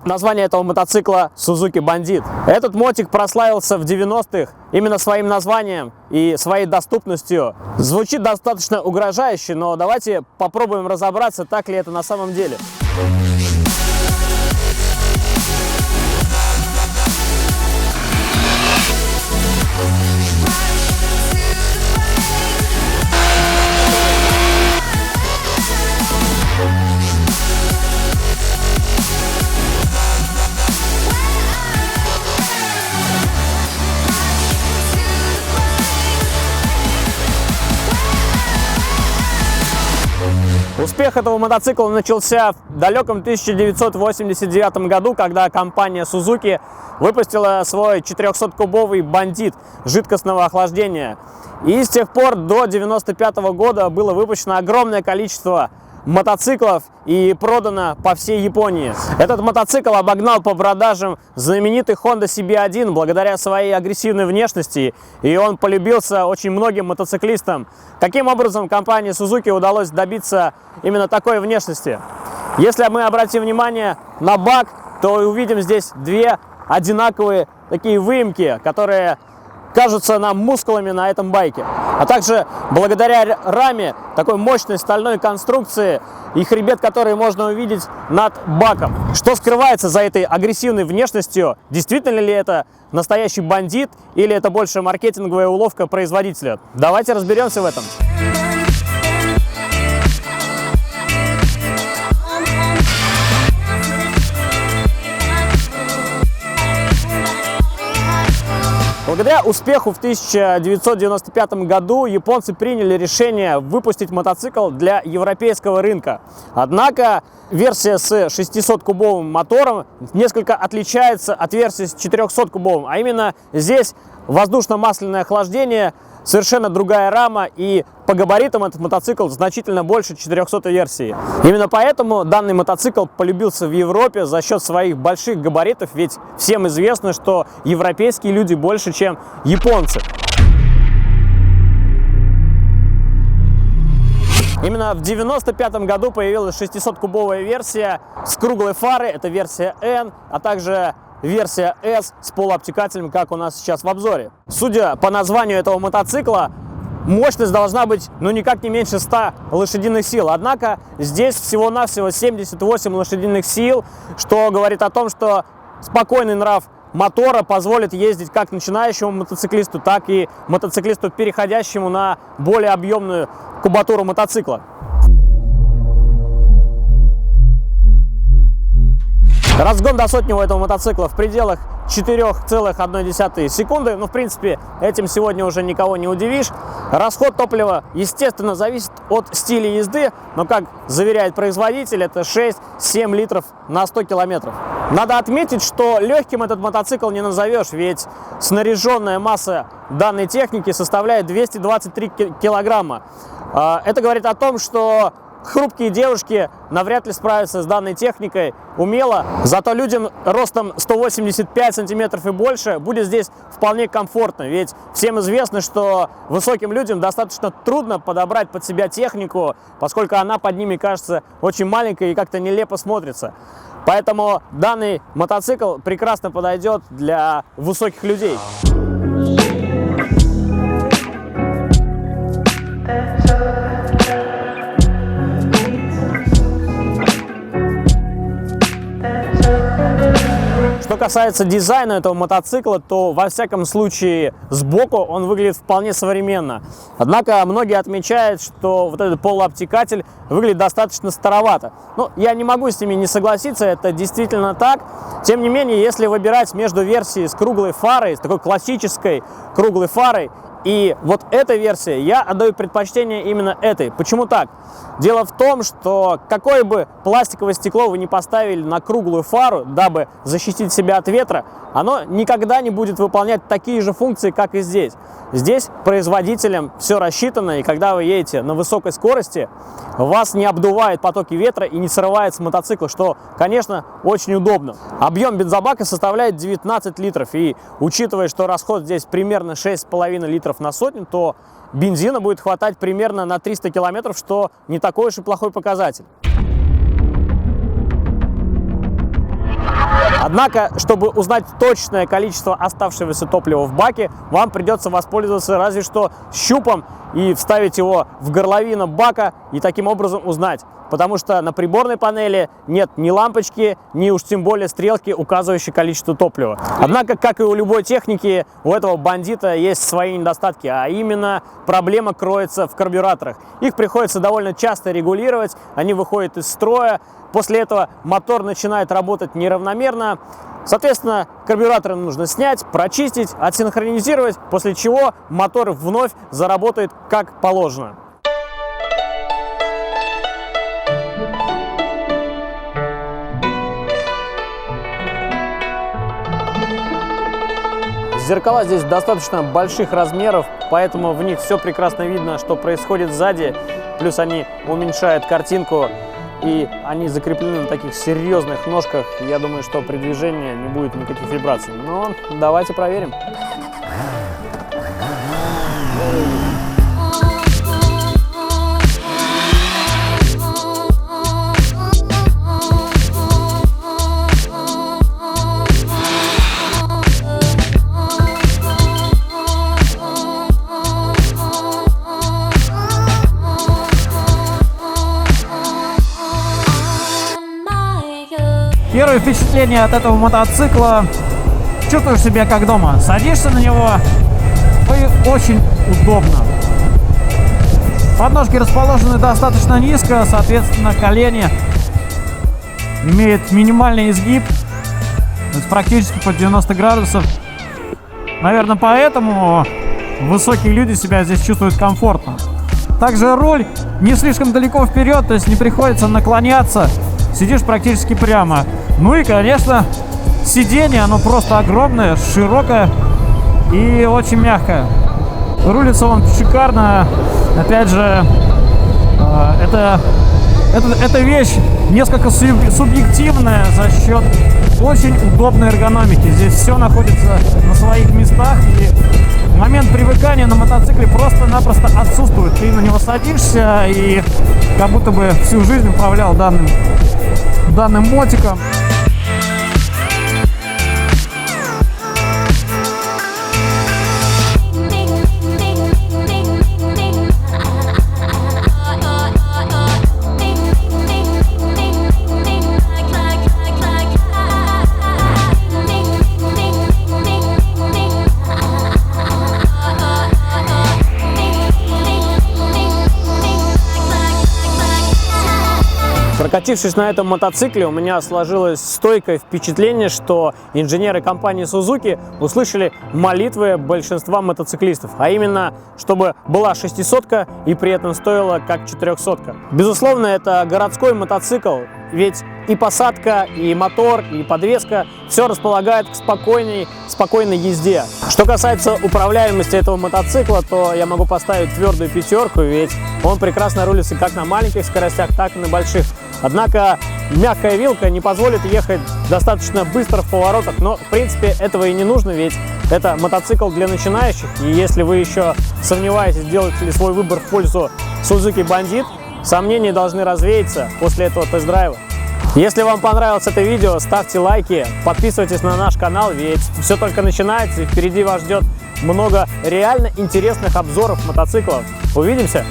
Название этого мотоцикла Suzuki Bandit. Этот мотик прославился в 90-х именно своим названием и своей доступностью. Звучит достаточно угрожающе, но давайте попробуем разобраться, так ли это на самом деле. Успех этого мотоцикла начался в далеком 1989 году, когда компания Suzuki выпустила свой 400-кубовый бандит жидкостного охлаждения. И с тех пор до 1995 года было выпущено огромное количество мотоциклов и продано по всей Японии. Этот мотоцикл обогнал по продажам знаменитый Honda CB1 благодаря своей агрессивной внешности, и он полюбился очень многим мотоциклистам. Каким образом компании Suzuki удалось добиться именно такой внешности? Если мы обратим внимание на бак, то увидим здесь две одинаковые такие выемки, которые кажутся нам мускулами на этом байке. А также благодаря раме, такой мощной стальной конструкции и хребет, который можно увидеть над баком. Что скрывается за этой агрессивной внешностью? Действительно ли это настоящий бандит или это больше маркетинговая уловка производителя? Давайте разберемся в этом. Благодаря успеху в 1995 году японцы приняли решение выпустить мотоцикл для европейского рынка. Однако версия с 600-кубовым мотором несколько отличается от версии с 400-кубовым, а именно здесь воздушно-масляное охлаждение, совершенно другая рама, и по габаритам этот мотоцикл значительно больше 400-й версии. Именно поэтому данный мотоцикл полюбился в Европе за счет своих больших габаритов, ведь всем известно, что европейские люди больше, чем японцы. Именно в 1995 году появилась 600-кубовая версия с круглой фарой, это версия N, а также версия S с полуобтекателем, как у нас сейчас в обзоре. Судя по названию этого мотоцикла, мощность должна быть никак не меньше 100 лошадиных сил. Однако здесь всего-навсего 78 лошадиных сил, что говорит о том, что спокойный нрав мотора позволит ездить как начинающему мотоциклисту, так и мотоциклисту, переходящему на более объемную кубатуру мотоцикла. Разгон до сотни у этого мотоцикла в пределах 4,1 секунды. В принципе, этим сегодня уже никого не удивишь. Расход топлива, естественно, зависит от стиля езды, но, как заверяет производитель, это 6-7 литров на 100 километров. Надо отметить, что легким этот мотоцикл не назовешь, ведь снаряженная масса данной техники составляет 223 килограмма. Это говорит о том, что хрупкие девушки навряд ли справятся с данной техникой умело, зато людям ростом 185 сантиметров и больше будет здесь вполне комфортно, ведь всем известно, что высоким людям достаточно трудно подобрать под себя технику, поскольку она под ними кажется очень маленькой и как-то нелепо смотрится. Поэтому данный мотоцикл прекрасно подойдет для высоких людей. Что касается дизайна этого мотоцикла, то во всяком случае сбоку он выглядит вполне современно. Однако многие отмечают, что вот этот полуобтекатель выглядит достаточно старовато. Я не могу с ними не согласиться, это действительно так. Тем не менее, если выбирать между версией с круглой фарой, с такой классической круглой фарой, и вот эта версия, я отдаю предпочтение именно этой. Почему так? Дело в том, что какое бы пластиковое стекло вы не поставили на круглую фару, дабы защитить себя от ветра, оно никогда не будет выполнять такие же функции, как и здесь. Здесь производителем все рассчитано, и когда вы едете на высокой скорости, вас не обдувает потоки ветра и не срывает с мотоцикла, что, конечно, очень удобно. Объем бензобака составляет 19 литров, и учитывая, что расход здесь примерно 6,5 литров на сотню, то бензина будет хватать примерно на 300 километров, что не такой уж и плохой показатель. Однако, чтобы узнать точное количество оставшегося топлива в баке, вам придется воспользоваться разве что щупом и вставить его в горловину бака и таким образом узнать. Потому что на приборной панели нет ни лампочки, ни уж тем более стрелки, указывающей количество топлива. Однако, как и у любой техники, у этого бандита есть свои недостатки, а именно проблема кроется в карбюраторах. Их приходится довольно часто регулировать, они выходят из строя, после этого мотор начинает работать неравномерно. Соответственно, карбюраторы нужно снять, прочистить, отсинхронизировать, после чего мотор вновь заработает как положено. Зеркала здесь достаточно больших размеров, поэтому в них все прекрасно видно, что происходит сзади. Плюс они уменьшают картинку, и они закреплены на таких серьезных ножках. Я думаю, что при движении не будет никаких вибраций. Но давайте проверим. Первое впечатление от этого мотоцикла: чувствуешь себя как дома. Садишься на него и очень удобно. Подножки расположены достаточно низко, соответственно, колени имеют минимальный изгиб, то есть практически под 90 градусов. Наверное, поэтому высокие люди себя здесь чувствуют комфортно. Также руль не слишком далеко вперед, то есть не приходится наклоняться, сидишь практически прямо. Ну и, конечно, сиденье, оно просто огромное, широкое и очень мягкое. Рулится он шикарно. Опять же, эта вещь несколько субъективная за счет очень удобной эргономики. Здесь все находится на своих местах, и момент привыкания на мотоцикле просто-напросто отсутствует. Ты на него садишься и как будто бы всю жизнь управлял данным мотиком. Прокатившись на этом мотоцикле, у меня сложилось стойкое впечатление, что инженеры компании Suzuki услышали молитвы большинства мотоциклистов, а именно, чтобы была 600-ка и при этом стоила как 400-ка. Безусловно, это городской мотоцикл, ведь и посадка, и мотор, и подвеска – все располагает к спокойной езде. Что касается управляемости этого мотоцикла, то я могу поставить твердую 5, ведь он прекрасно рулится как на маленьких скоростях, так и на больших. Однако мягкая вилка не позволит ехать достаточно быстро в поворотах, но в принципе этого и не нужно, ведь это мотоцикл для начинающих. И если вы еще сомневаетесь, делать ли свой выбор в пользу Suzuki Bandit, сомнения должны развеяться после этого тест-драйва. Если вам понравилось это видео, ставьте лайки, подписывайтесь на наш канал, ведь все только начинается и впереди вас ждет много реально интересных обзоров мотоциклов. Увидимся!